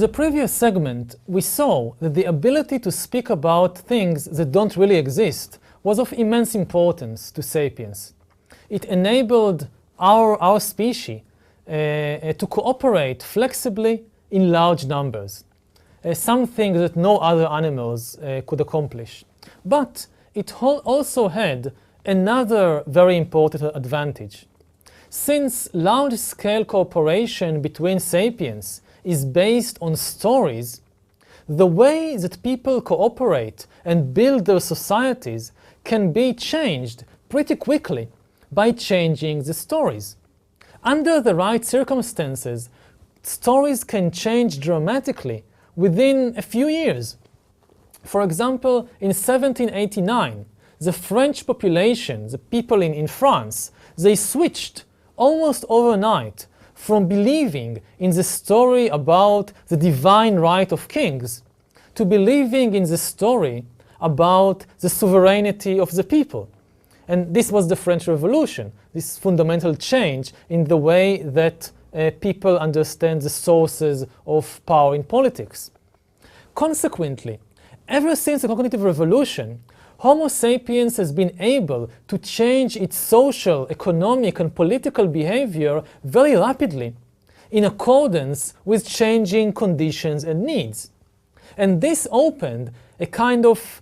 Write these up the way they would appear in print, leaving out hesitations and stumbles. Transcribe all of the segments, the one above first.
the previous segment, we saw that the ability to speak about things that don't really exist was of immense importance to sapiens. It enabled our species to cooperate flexibly in large numbers, something that no other animals could accomplish. But it also had another very important advantage. Since large-scale cooperation between sapiens is based on stories, the way that people cooperate and build their societies can be changed pretty quickly by changing the stories. Under the right circumstances, stories can change dramatically within a few years. For example, in 1789, the French population, the people in France, they switched almost overnight from believing in the story about the divine right of kings to believing in the story about the sovereignty of the people. And this was the French Revolution, this fundamental change in the way that people understand the sources of power in politics. Consequently, ever since the cognitive revolution, Homo sapiens has been able to change its social, economic, and political behavior very rapidly in accordance with changing conditions and needs. And this opened a kind of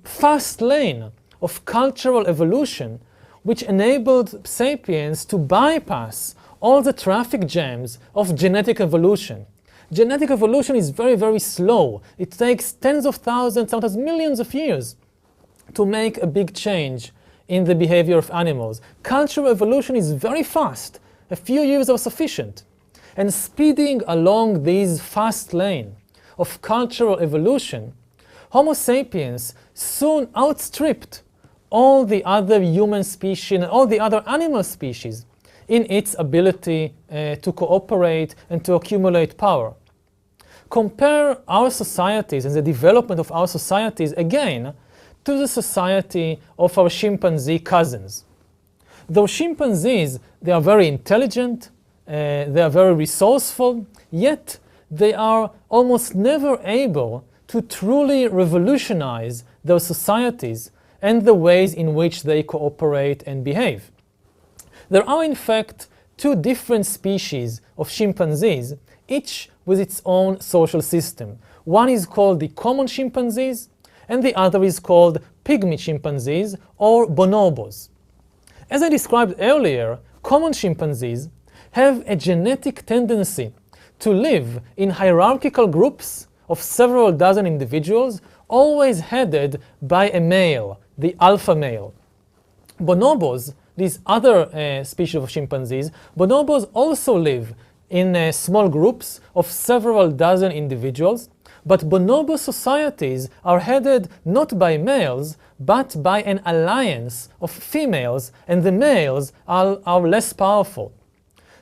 fast lane of cultural evolution which enabled sapiens to bypass all the traffic jams of genetic evolution. Genetic evolution is very, very slow. It takes tens of thousands, sometimes millions of years to make a big change in the behavior of animals. Cultural evolution is very fast. A few years are sufficient. And speeding along this fast lane of cultural evolution, Homo sapiens soon outstripped all the other human species and all the other animal species in its ability to cooperate and to accumulate power. Compare our societies and the development of our societies again to the society of our chimpanzee cousins. Those chimpanzees, they are very intelligent, they are very resourceful, yet they are almost never able to truly revolutionize their societies and the ways in which they cooperate and behave. There are in fact two different species of chimpanzees, each with its own social system. One is called the common chimpanzees, and the other is called pygmy chimpanzees or bonobos. As I described earlier, common chimpanzees have a genetic tendency to live in hierarchical groups of several dozen individuals, always headed by a male, the alpha male. Bonobos, these other species of chimpanzees, bonobos also live in small groups of several dozen individuals, but bonobo societies are headed not by males, but by an alliance of females, and the males are less powerful.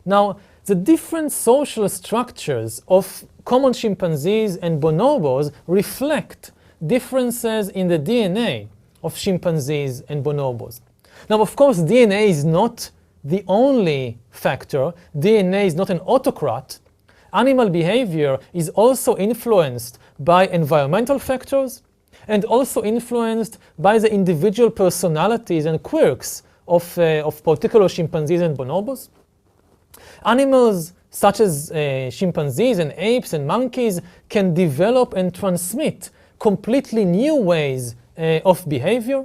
Now, the different social structures of common chimpanzees and bonobos reflect differences in the DNA of chimpanzees and bonobos. Now, of course, DNA is not the only factor. DNA is not an autocrat. Animal behavior is also influenced by environmental factors and also influenced by the individual personalities and quirks of particular chimpanzees and bonobos. Animals such as chimpanzees and apes and monkeys can develop and transmit completely new ways of behavior.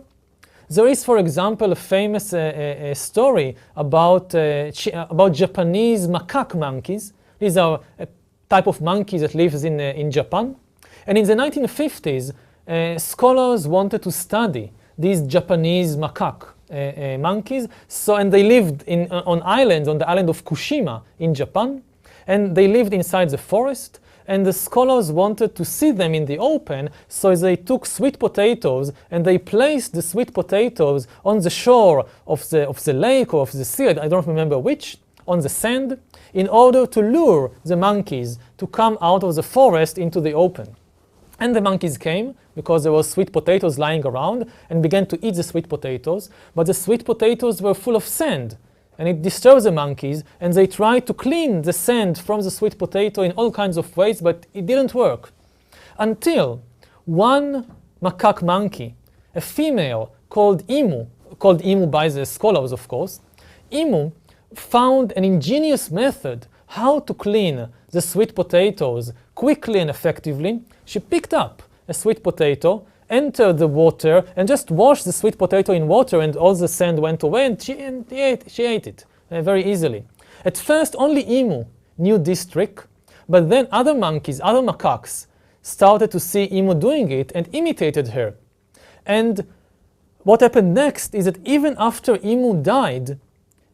There is, for example, a famous story about Japanese macaque monkeys. These are a type of monkeys that lives in Japan. And in the 1950s, scholars wanted to study these Japanese macaque monkeys. And they lived on islands, on the island of Kushima in Japan. And they lived inside the forest. And the scholars wanted to see them in the open, so they took sweet potatoes and they placed the sweet potatoes on the shore of the lake or of the sea, I don't remember which, on the sand, in order to lure the monkeys to come out of the forest into the open. And the monkeys came, because there were sweet potatoes lying around, and began to eat the sweet potatoes, but the sweet potatoes were full of sand, and it disturbs the monkeys, and they try to clean the sand from the sweet potato in all kinds of ways, but it didn't work. Until one macaque monkey, a female called Emu by the scholars of course, Emu found an ingenious method how to clean the sweet potatoes quickly and effectively. She picked up a sweet potato, entered the water, and just washed the sweet potato in water, and all the sand went away, and she ate it very easily. At first, only Emu knew this trick, but then other monkeys, other macaques, started to see Emu doing it and imitated her. And what happened next is that even after Emu died,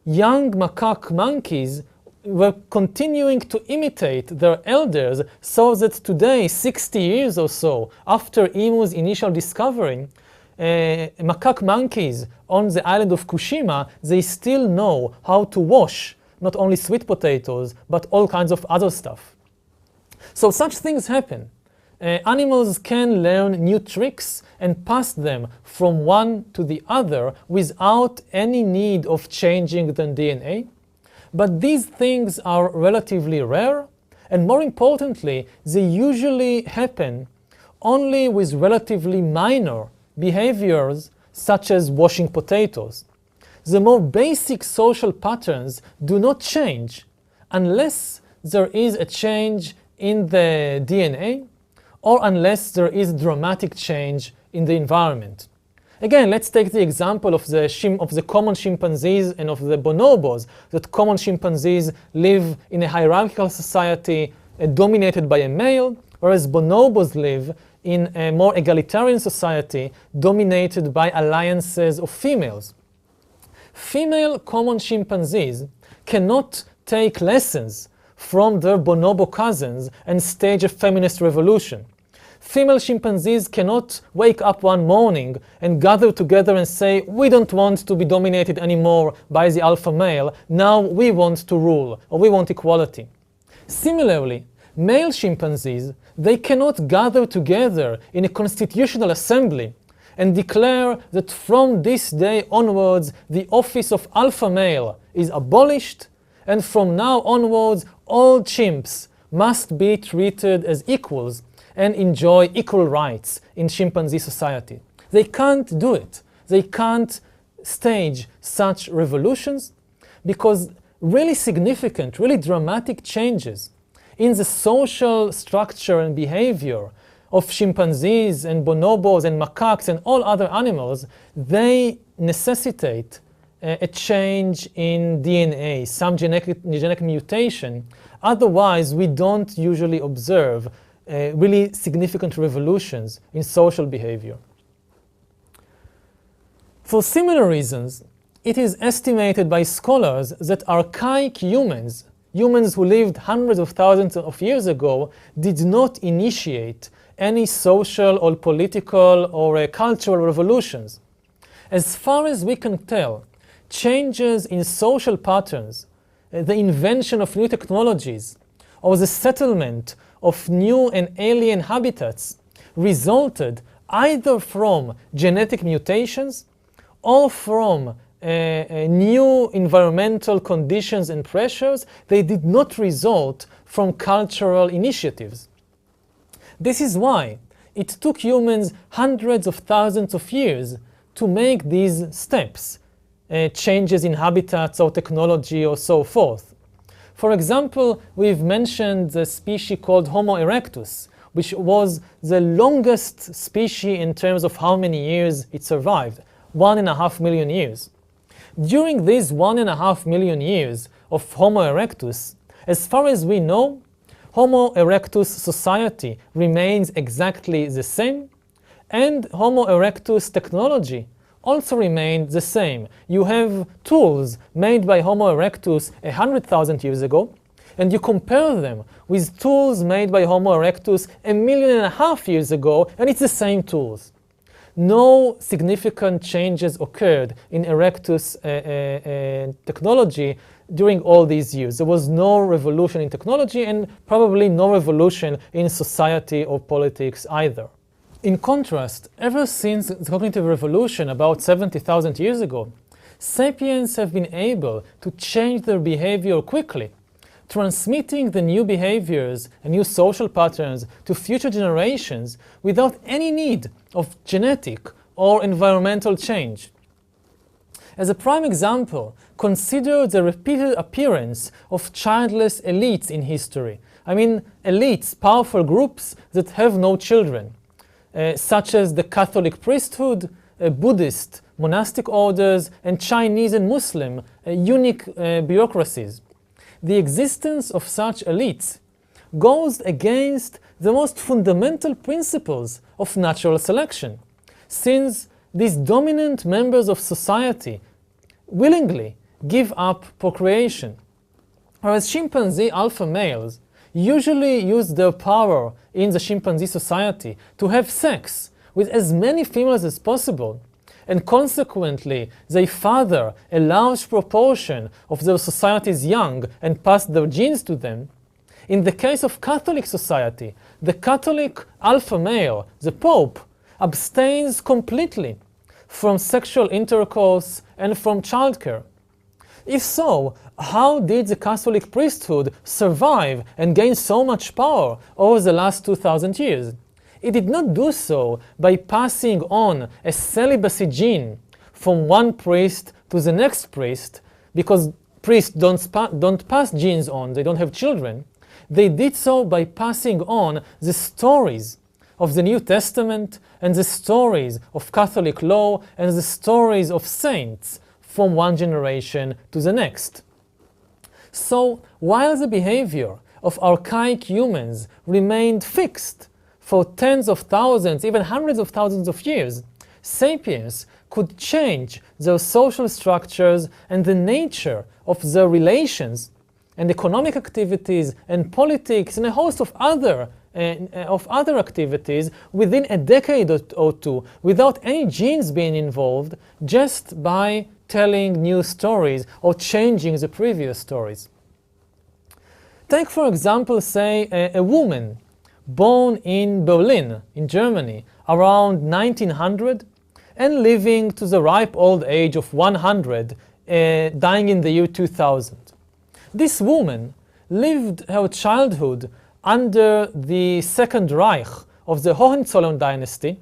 young macaque monkeys were continuing to imitate their elders, so that today, 60 years or so after Emu's initial discovery, macaque monkeys on the island of Kushima, they still know how to wash not only sweet potatoes, but all kinds of other stuff. So such things happen. Animals can learn new tricks and pass them from one to the other without any need of changing the DNA. But these things are relatively rare, and more importantly, they usually happen only with relatively minor behaviors such as washing potatoes. The more basic social patterns do not change unless there is a change in the DNA or unless there is dramatic change in the environment. Again, let's take the example of the common chimpanzees and of the bonobos, that common chimpanzees live in a hierarchical society dominated by a male, whereas bonobos live in a more egalitarian society dominated by alliances of females. Female common chimpanzees cannot take lessons from their bonobo cousins and stage a feminist revolution. Female chimpanzees cannot wake up one morning and gather together and say, we don't want to be dominated anymore by the alpha male, now we want to rule, or we want equality. Similarly, male chimpanzees, they cannot gather together in a constitutional assembly and declare that from this day onwards the office of alpha male is abolished, and from now onwards all chimps must be treated as equals and enjoy equal rights in chimpanzee society. They can't do it. They can't stage such revolutions because really significant, really dramatic changes in the social structure and behavior of chimpanzees and bonobos and macaques and all other animals, they necessitate a change in DNA, some genetic mutation. Otherwise, we don't usually observe really significant revolutions in social behavior. For similar reasons, it is estimated by scholars that archaic humans who lived hundreds of thousands of years ago, did not initiate any social or political or cultural revolutions. As far as we can tell, changes in social patterns, the invention of new technologies, or the settlement of new and alien habitats resulted either from genetic mutations or from new environmental conditions and pressures. They did not result from cultural initiatives. This is why it took humans hundreds of thousands of years to make these steps, changes in habitats or technology or so forth. For example, we've mentioned the species called Homo erectus, which was the longest species in terms of how many years it survived, 1.5 million years. During these 1.5 million years of Homo erectus, as far as we know, Homo erectus society remains exactly the same, and Homo erectus technology also remained the same. You have tools made by Homo erectus 100,000 years ago, and you compare them with tools made by Homo erectus 1.5 million years ago, and it's the same tools. No significant changes occurred in erectus technology during all these years. There was no revolution in technology and probably no revolution in society or politics either. In contrast, ever since the cognitive revolution about 70,000 years ago, sapiens have been able to change their behavior quickly, transmitting the new behaviors and new social patterns to future generations without any need of genetic or environmental change. As a prime example, consider the repeated appearance of childless elites in history. I mean, elites, powerful groups that have no children, such as the Catholic priesthood, Buddhist monastic orders, and Chinese and Muslim unique bureaucracies. The existence of such elites goes against the most fundamental principles of natural selection, since these dominant members of society willingly give up procreation, whereas chimpanzee alpha males usually use their power in the chimpanzee society to have sex with as many females as possible, and consequently they father a large proportion of their society's young and pass their genes to them. In the case of Catholic society, the Catholic alpha male, the Pope, abstains completely from sexual intercourse and from childcare. If so, how did the Catholic priesthood survive and gain so much power over the last 2000 years? It did not do so by passing on a celibacy gene from one priest to the next priest, because priests don't pass genes on, they don't have children. They did so by passing on the stories of the New Testament and the stories of Catholic law and the stories of saints from one generation to the next. So, while the behavior of archaic humans remained fixed for tens of thousands, even hundreds of thousands of years, sapiens could change their social structures and the nature of their relations and economic activities and politics and a host of other activities within a decade or two without any genes being involved, just by telling new stories or changing the previous stories. Take, for example, say a woman born in Berlin, in Germany, around 1900 and living to the ripe old age of 100, dying in the year 2000. This woman lived her childhood under the Second Reich of the Hohenzollern dynasty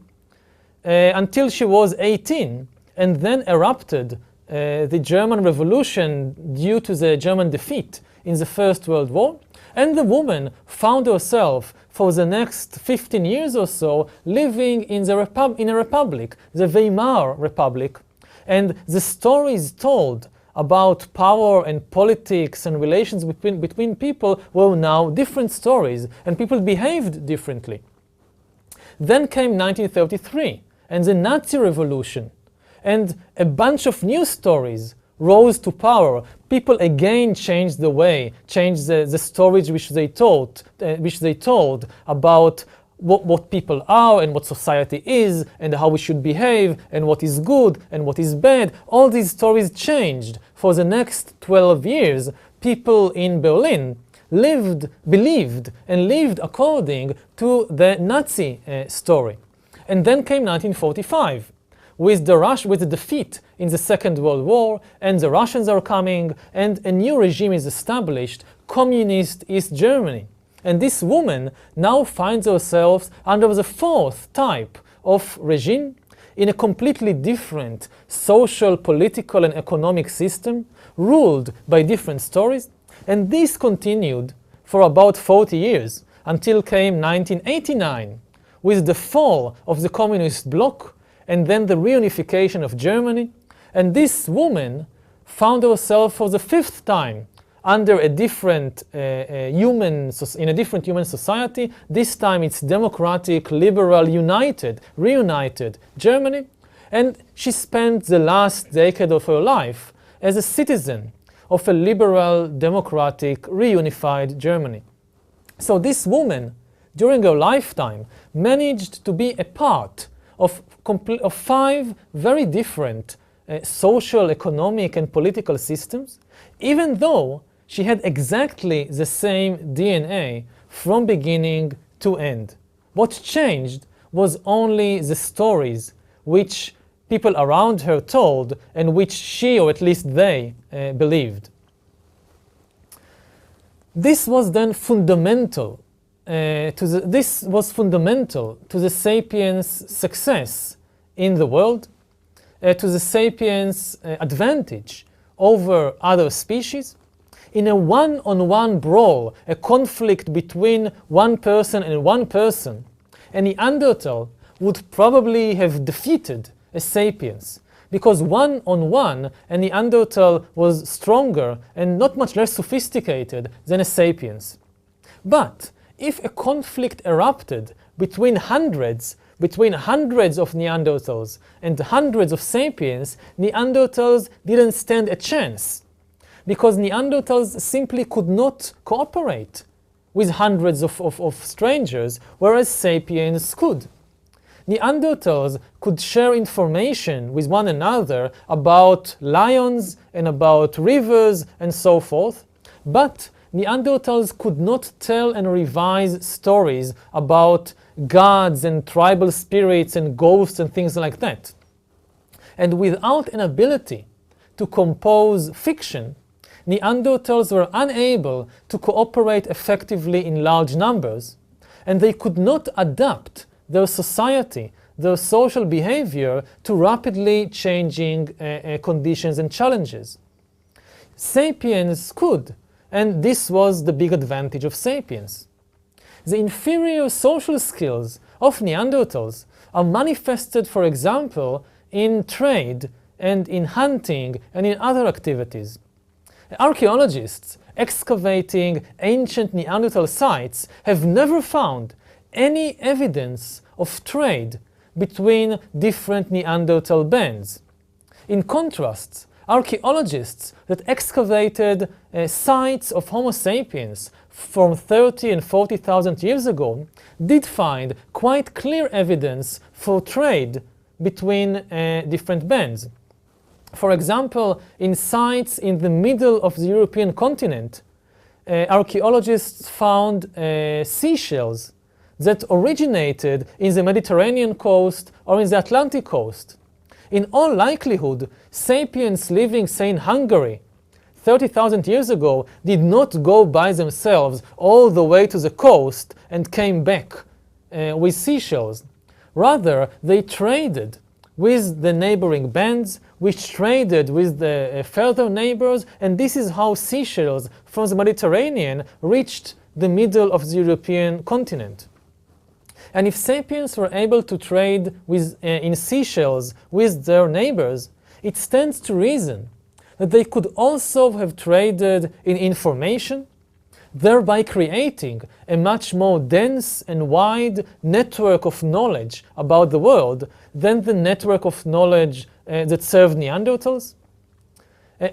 until she was 18, and then erupted the German Revolution due to the German defeat in the First World War, and the woman found herself for the next 15 years or so living in a republic, the Weimar Republic, and the stories told about power and politics and relations between people were now different stories, and people behaved differently. Then came 1933 and the Nazi Revolution, and a bunch of new stories rose to power. People again changed the stories which they told about what people are and what society is and how we should behave and what is good and what is bad. All these stories changed. For the next 12 years, people in Berlin believed and lived according to the Nazi story. And then came 1945. With the defeat in the Second World War, and the Russians are coming, and a new regime is established, communist East Germany. And this woman now finds herself under the fourth type of regime in a completely different social, political, and economic system, ruled by different stories. And this continued for about 40 years, until came 1989, with the fall of the communist bloc, and then the reunification of Germany. And this woman found herself for the fifth time under a different human society. This time it's democratic, liberal, reunited Germany. And she spent the last decade of her life as a citizen of a liberal, democratic, reunified Germany. So this woman, during her lifetime, managed to be a part of 5 very different social, economic, and political systems, even though she had exactly the same DNA from beginning to end. What changed was only the stories which people around her told and which she, or at least they, believed. This was then fundamental this was fundamental to the sapiens' success in the world, to the sapiens' advantage over other species. In a one-on-one brawl, a conflict between one person and one person, a Neanderthal would probably have defeated a sapiens, because one-on-one, a Neanderthal was stronger and not much less sophisticated than a sapiens. But if a conflict erupted between hundreds of Neanderthals and hundreds of sapiens, Neanderthals didn't stand a chance, because Neanderthals simply could not cooperate with hundreds of strangers, whereas sapiens could. Neanderthals could share information with one another about lions and about rivers and so forth, but Neanderthals could not tell and revise stories about gods and tribal spirits and ghosts and things like that. And without an ability to compose fiction, Neanderthals were unable to cooperate effectively in large numbers, and they could not adapt their society, their social behavior to rapidly changing conditions and challenges. Sapiens could, and this was the big advantage of sapiens. The inferior social skills of Neanderthals are manifested, for example, in trade and in hunting and in other activities. Archaeologists excavating ancient Neanderthal sites have never found any evidence of trade between different Neanderthal bands. In contrast, archaeologists that excavated sites of Homo sapiens from 30 and 40,000 years ago did find quite clear evidence for trade between different bands. For example, in sites in the middle of the European continent, archaeologists found seashells that originated in the Mediterranean coast or in the Atlantic coast. In all likelihood, sapiens living, say, in Hungary 30,000 years ago did not go by themselves all the way to the coast and came back with seashells. Rather, they traded with the neighboring bands, which traded with the further neighbors, and this is how seashells from the Mediterranean reached the middle of the European continent. And if sapiens were able to trade in seashells with their neighbors, it stands to reason that they could also have traded in information, thereby creating a much more dense and wide network of knowledge about the world than the network of knowledge that served Neanderthals.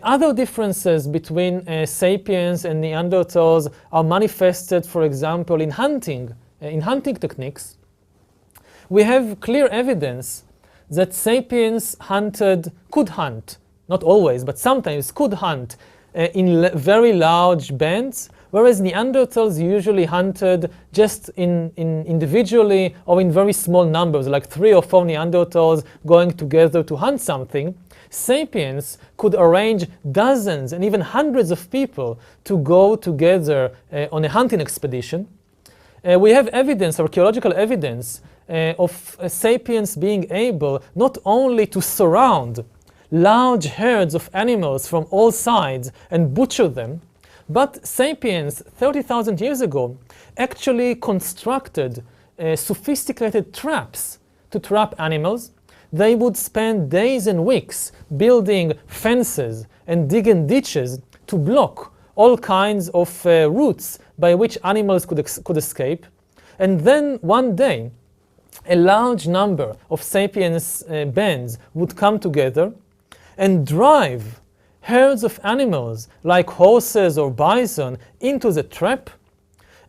Other differences between sapiens and Neanderthals are manifested, for example, in hunting techniques. We have clear evidence that sapiens could hunt, not always, but sometimes could hunt in very large bands, whereas Neanderthals usually hunted just individually or in very small numbers, like 3 or 4 Neanderthals going together to hunt something. Sapiens could arrange dozens and even hundreds of people to go together on a hunting expedition. We have evidence, archaeological evidence, of sapiens being able not only to surround large herds of animals from all sides and butcher them, but sapiens 30,000 years ago actually constructed sophisticated traps to trap animals. They would spend days and weeks building fences and digging ditches to block all kinds of routes by which animals could escape. And then one day, a large number of sapiens bands would come together and drive herds of animals like horses or bison into the trap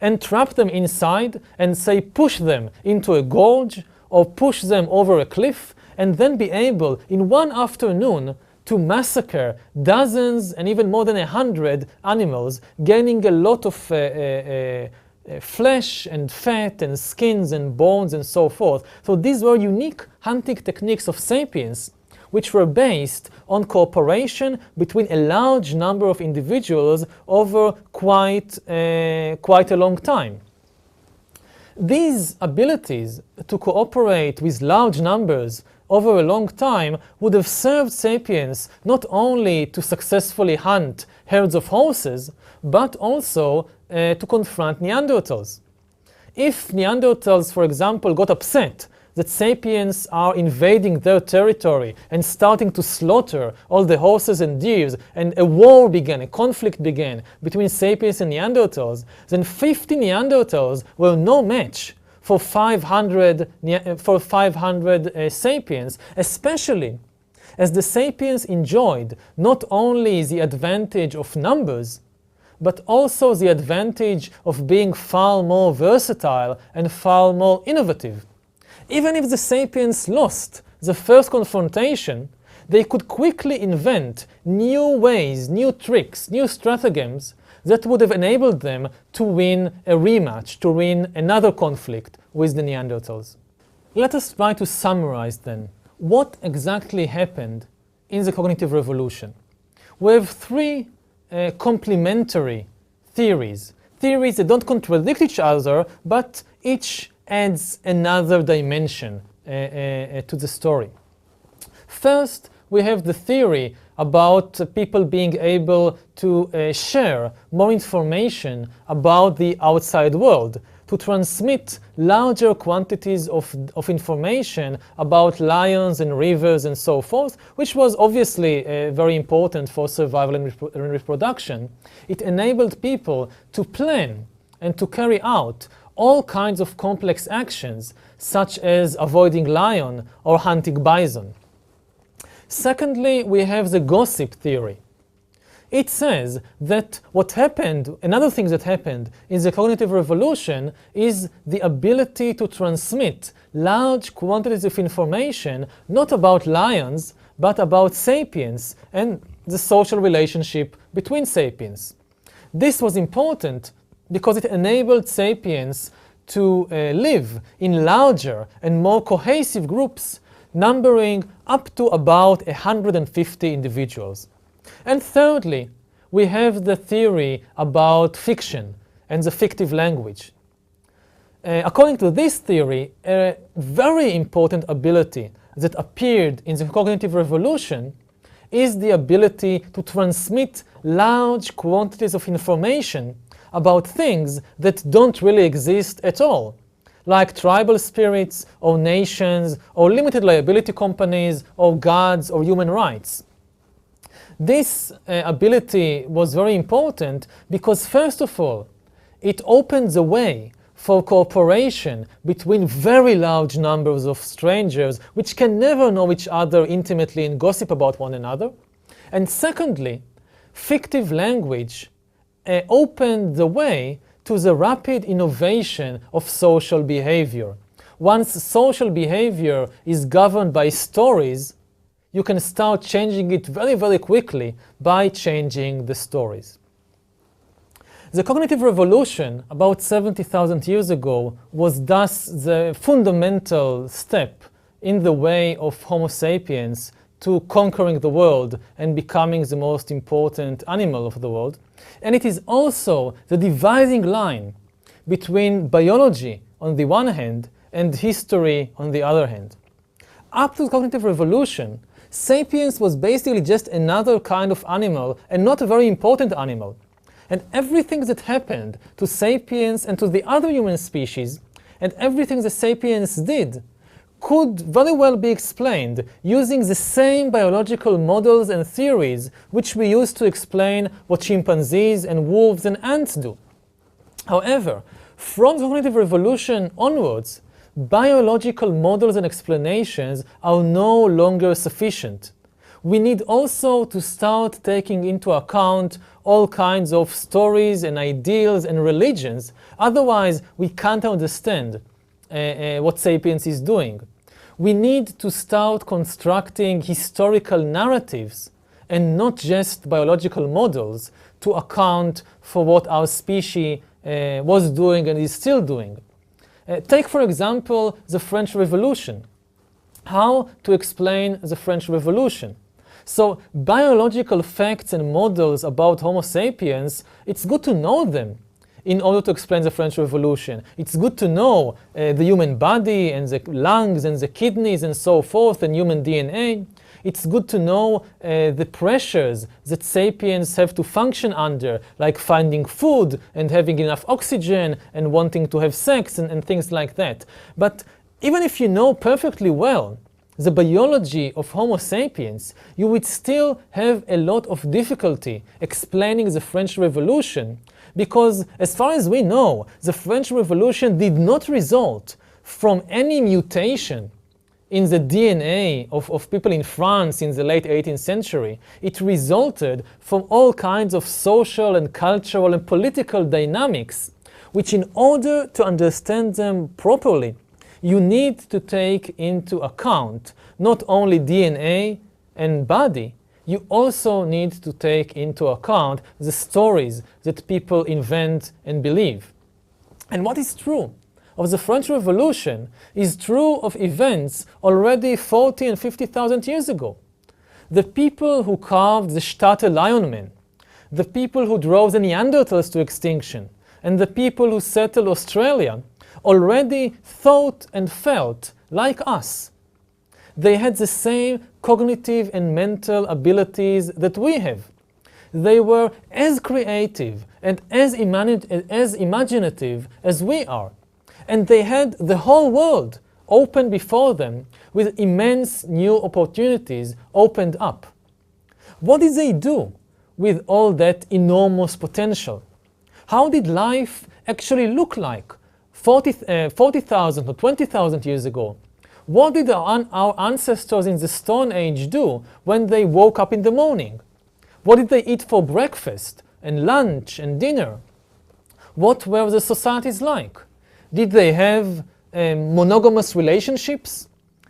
and trap them inside and say push them into a gorge or push them over a cliff, and then be able in one afternoon to massacre dozens and even more than 100 animals, gaining a lot of flesh and fat and skins and bones and so forth. So these were unique hunting techniques of sapiens which were based on cooperation between a large number of individuals over quite a long time. These abilities to cooperate with large numbers over a long time would have served sapiens not only to successfully hunt herds of horses, but also to confront Neanderthals. If Neanderthals, for example, got upset that sapiens are invading their territory and starting to slaughter all the horses and deer, and a war began, a conflict began between sapiens and Neanderthals, then 50 Neanderthals were no match for 500 sapiens, especially as the sapiens enjoyed not only the advantage of numbers, but also the advantage of being far more versatile and far more innovative. Even if the sapiens lost the first confrontation, they could quickly invent new ways, new tricks, new stratagems that would have enabled them to win a rematch, to win another conflict with the Neanderthals. Let us try to summarize then what exactly happened in the cognitive revolution. We have three complementary theories that don't contradict each other, but each adds another dimension to the story. First, we have the theory about people being able to share more information about the outside world, to transmit larger quantities of information about lions and rivers and so forth, which was obviously very important for survival and reproduction. It enabled people to plan and to carry out all kinds of complex actions, such as avoiding lion or hunting bison. Secondly, we have the gossip theory. It says that what happened, another thing that happened in the cognitive revolution is the ability to transmit large quantities of information, not about lions, but about sapiens and the social relationship between sapiens. This was important because it enabled sapiens to live in larger and more cohesive groups, numbering up to about 150 individuals. And thirdly, we have the theory about fiction and the fictive language. According to this theory, a very important ability that appeared in the cognitive revolution is the ability to transmit large quantities of information about things that don't really exist at all, like tribal spirits or nations or limited liability companies or gods or human rights. This ability was very important because, first of all, it opened the way for cooperation between very large numbers of strangers which can never know each other intimately and gossip about one another. And secondly, fictive language opened the way to the rapid innovation of social behavior. Once social behavior is governed by stories, you can start changing it very, very quickly by changing the stories. The cognitive revolution, about 70,000 years ago, was thus the fundamental step in the way of Homo sapiens to conquering the world and becoming the most important animal of the world. And it is also the dividing line between biology on the one hand and history on the other hand. Up to the cognitive revolution, sapiens was basically just another kind of animal and not a very important animal. And everything that happened to sapiens and to the other human species, and everything the sapiens did, could very well be explained using the same biological models and theories which we use to explain what chimpanzees and wolves and ants do. However, from the cognitive revolution onwards, biological models and explanations are no longer sufficient. We need also to start taking into account all kinds of stories and ideals and religions. Otherwise, we can't understand what sapiens is doing. We need to start constructing historical narratives and not just biological models to account for what our species was doing and is still doing. Take, for example, the French Revolution. how to explain the French Revolution. So biological facts and models about Homo sapiens, it's good to know them in order to explain the French Revolution. It's good to know the human body and the lungs and the kidneys and so forth and human DNA. It's good to know the pressures that sapiens have to function under, like finding food and having enough oxygen and wanting to have sex and things like that. But even if you know perfectly well the biology of Homo sapiens, you would still have a lot of difficulty explaining the French Revolution, because as far as we know, the French Revolution did not result from any mutation in the DNA of people in France in the late 18th century. It resulted from all kinds of social and cultural and political dynamics, which in order to understand them properly, you need to take into account not only DNA and body, you also need to take into account the stories that people invent and believe. And what is true of the French Revolution is true of events already 40 and 50,000 years ago. The people who carved the State Lionmen, the people who drove the Neanderthals to extinction, and the people who settled Australia already thought and felt like us. They had the same cognitive and mental abilities that we have. They were as creative and as imaginative as we are. And they had the whole world open before them with immense new opportunities opened up. What did they do with all that enormous potential? How did life actually look like 40,000 or 20,000 years ago? What did our ancestors in the Stone Age do when they woke up in the morning? What did they eat for breakfast and lunch and dinner? What were the societies like? Did they have monogamous relationships?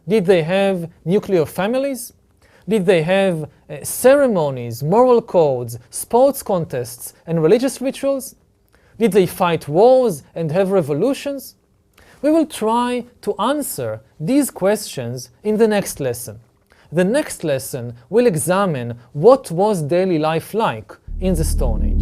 Did they have nuclear families? Did they have ceremonies, moral codes, sports contests, and religious rituals? Did they fight wars and have revolutions? We will try to answer these questions in the next lesson. The next lesson will examine what was daily life like in the Stone Age.